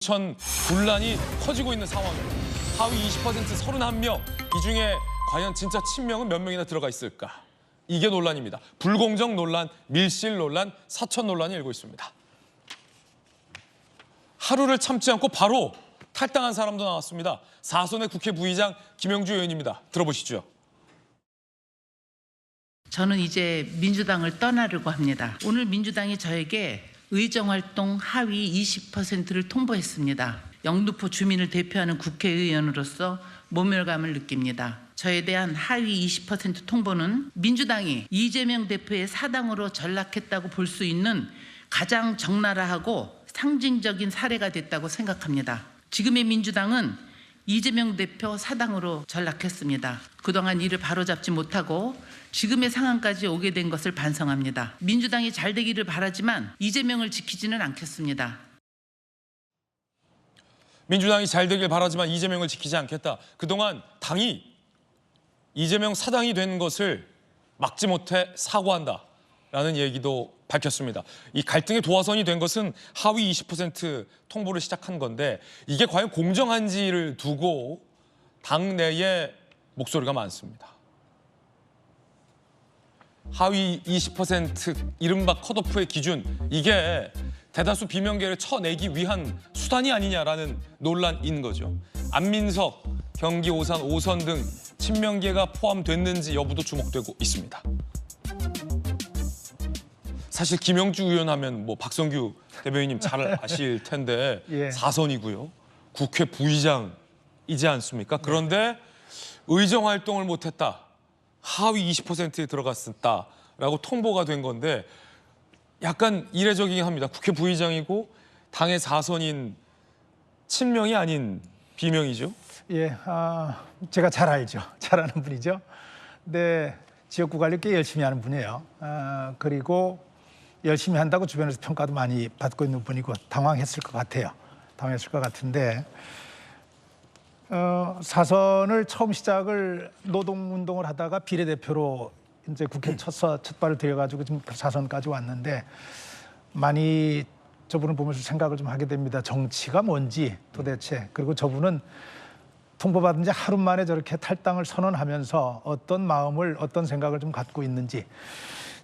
공천 분란이 커지고 있는 상황입니다. 하위 20% 31명, 이 중에 과연 진짜 친명은 몇 명이나 들어가 있을까? 이게 논란입니다. 불공정 논란, 밀실 논란, 사천 논란이 일고 있습니다. 하루를 참지 않고 바로 탈당한 사람도 나왔습니다. 사선의 국회 부의장 김영주 의원입니다. 들어보시죠. 저는 이제 민주당을 떠나려고 합니다. 오늘 민주당이 저에게 의정활동 하위 20%를 통보했습니다. 영등포 주민을 대표하는 국회의원으로서 모멸감을 느낍니다. 저에 대한 하위 20% 통보는 민주당이 이재명 대표의 사당으로 전락했다고 볼 수 있는 가장 적나라하고 상징적인 사례가 됐다고 생각합니다. 지금의 민주당은 이재명 대표 사당으로 전락했습니다. 그동안 이를 바로잡지 못하고 지금의 상황까지 오게 된 것을 반성합니다. 민주당이 잘 되기를 바라지만 이재명을 지키지는 않겠습니다. 민주당이 잘 되길 바라지만 이재명을 지키지 않겠다. 그동안 당이 이재명 사당이 된 것을 막지 못해 사과한다라는 얘기도 밝혔습니다. 이 갈등의 도화선이 된 것은 하위 20% 통보를 시작한 건데 이게 과연 공정한지를 두고 당내에 목소리가 많습니다. 하위 20% 이른바 컷오프의 기준, 이게 대다수 비명계를 쳐내기 위한 수단이 아니냐라는 논란인 거죠. 안민석, 경기 오산 5선 등 친명계가 포함됐는지 여부도 주목되고 있습니다. 사실 김영주 의원 하면 뭐 박성규 대변인님 잘 아실 텐데 예. 4선이고요. 국회 부의장이지 않습니까? 그런데 의정 활동을 못했다. 하위 20%에 들어갔었다라고 통보가 된 건데 약간 이례적이긴 합니다. 국회 부의장이고 당의 4선인 친명이 아닌 비명이죠. 예, 제가 잘 알죠. 잘 아는 분이죠. 근데 지역구 관리 꽤 열심히 하는 분이에요. 그리고 열심히 한다고 주변에서 평가도 많이 받고 있는 분이고 당황했을 것 같아요. 당황했을 것 같은데 사선을 처음 시작을 노동운동을 하다가 비례대표로 이제 국회 첫 발을 들여가지고 지금 사선까지 왔는데 많이 저분을 보면서 생각을 좀 하게 됩니다. 정치가 뭔지 도대체. 그리고 저분은 통보받은 지 하루 만에 저렇게 탈당을 선언하면서 어떤 마음을 어떤 생각을 좀 갖고 있는지.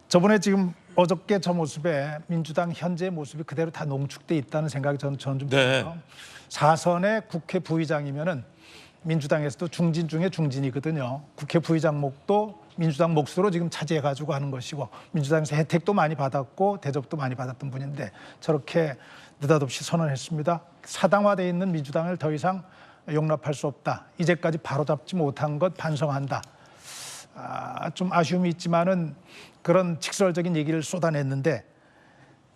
저번에 지금 어저께 저 모습에 민주당 현재 모습이 그대로 다 농축돼 있다는 생각이 저는 좀 들어요. 사선의 국회 부의장이면은 민주당에서도 중진 중에 중진이거든요. 국회 부의장 목도 민주당 몫으로 지금 차지해가지고 하는 것이고 민주당에서 혜택도 많이 받았고 대접도 많이 받았던 분인데 저렇게 느닷없이 선언했습니다. 사당화되어 있는 민주당을 더 이상 용납할 수 없다. 이제까지 바로잡지 못한 것 반성한다. 좀 아쉬움이 있지만은 그런 직설적인 얘기를 쏟아냈는데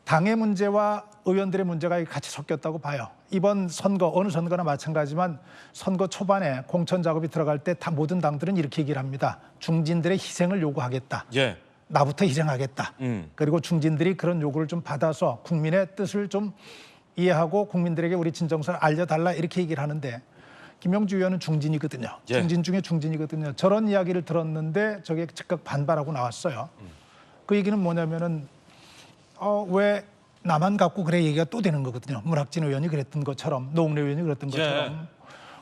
당의 문제와 의원들의 문제가 같이 섞였다고 봐요. 이번 선거, 어느 선거나 마찬가지지만 선거 초반에 공천 작업이 들어갈 때 다 모든 당들은 이렇게 얘기를 합니다. 중진들의 희생을 요구하겠다. 예. 나부터 희생하겠다. 그리고 중진들이 그런 요구를 좀 받아서 국민의 뜻을 좀 이해하고 국민들에게 우리 진정서를 알려달라 이렇게 얘기를 하는데 김영주 의원은 중진이거든요. 예. 중진 중에 중진이거든요. 저런 이야기를 들었는데 저게 즉각 반발하고 나왔어요. 그 얘기는 뭐냐면은 왜 나만 갖고 그래 얘기가 또 되는 거거든요. 문학진 의원이 그랬던 것처럼 노웅래 의원이 그랬던 것처럼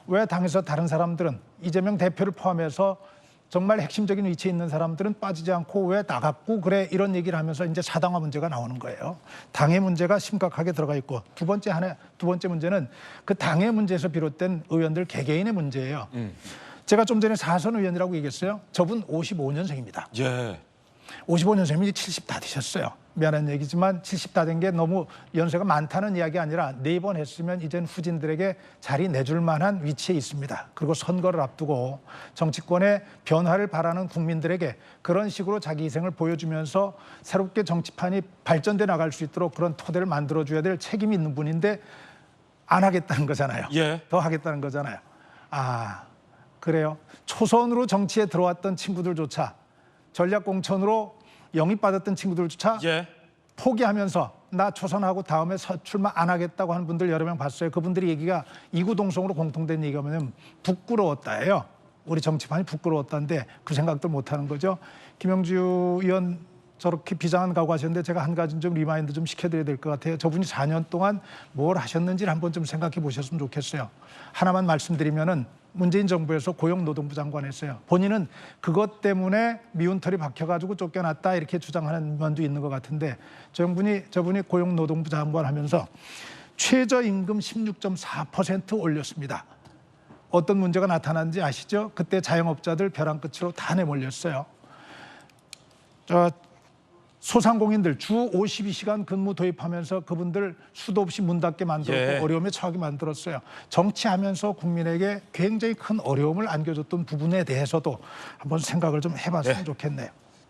왜 당에서 다른 사람들은 이재명 대표를 포함해서 정말 핵심적인 위치에 있는 사람들은 빠지지 않고 왜 나갔고 그래 이런 얘기를 하면서 이제 사당화 문제가 나오는 거예요. 당의 문제가 심각하게 들어가 있고 두 번째 문제는 그 당의 문제에서 비롯된 의원들 개개인의 문제예요. 제가 좀 전에 사선 의원이라고 얘기했어요. 저분 55년생입니다. 예. 55년생이면 70 다 되셨어요. 미안한 얘기지만 70 다 된 게 너무 연세가 많다는 이야기 아니라 4번 했으면 이젠 후진들에게 자리 내줄 만한 위치에 있습니다. 그리고 선거를 앞두고 정치권의 변화를 바라는 국민들에게 그런 식으로 자기 희생을 보여주면서 새롭게 정치판이 발전돼 나갈 수 있도록 그런 토대를 만들어줘야 될 책임이 있는 분인데 안 하겠다는 거잖아요. 예. 더 하겠다는 거잖아요. 그래요. 초선으로 정치에 들어왔던 친구들조차 전략공천으로 영입받았던 친구들조차 예. 포기하면서 나 초선하고 다음에 출마 안 하겠다고 하는 분들 여러 명 봤어요. 그분들이 얘기가 이구동성으로 공통된 얘기가 뭐냐면 부끄러웠다예요. 우리 정치판이 부끄러웠다는데 그 생각도 못 하는 거죠. 김영주 의원 저렇게 비장한 각오하셨는데 제가 한 가지 좀 리마인드 좀 시켜드려야 될 것 같아요. 저분이 4년 동안 뭘 하셨는지를 한번 좀 생각해 보셨으면 좋겠어요. 하나만 말씀드리면은 문재인 정부에서 고용노동부 장관했어요. 본인은 그것 때문에 미운 털이 박혀가지고 쫓겨났다 이렇게 주장하는 면도 있는 것 같은데 저분이 고용노동부 장관하면서 최저임금 16.4% 올렸습니다. 어떤 문제가 나타난지 아시죠? 그때 자영업자들 벼랑 끝으로 다 내몰렸어요. 소상공인들 주 52시간 근무 도입하면서 그분들 수도 없이 문 닫게 만들었고 예. 어려움에 처하게 만들었어요. 정치하면서 국민에게 굉장히 큰 어려움을 안겨줬던 부분에 대해서도 한번 생각을 좀 해봤으면 좋겠네요.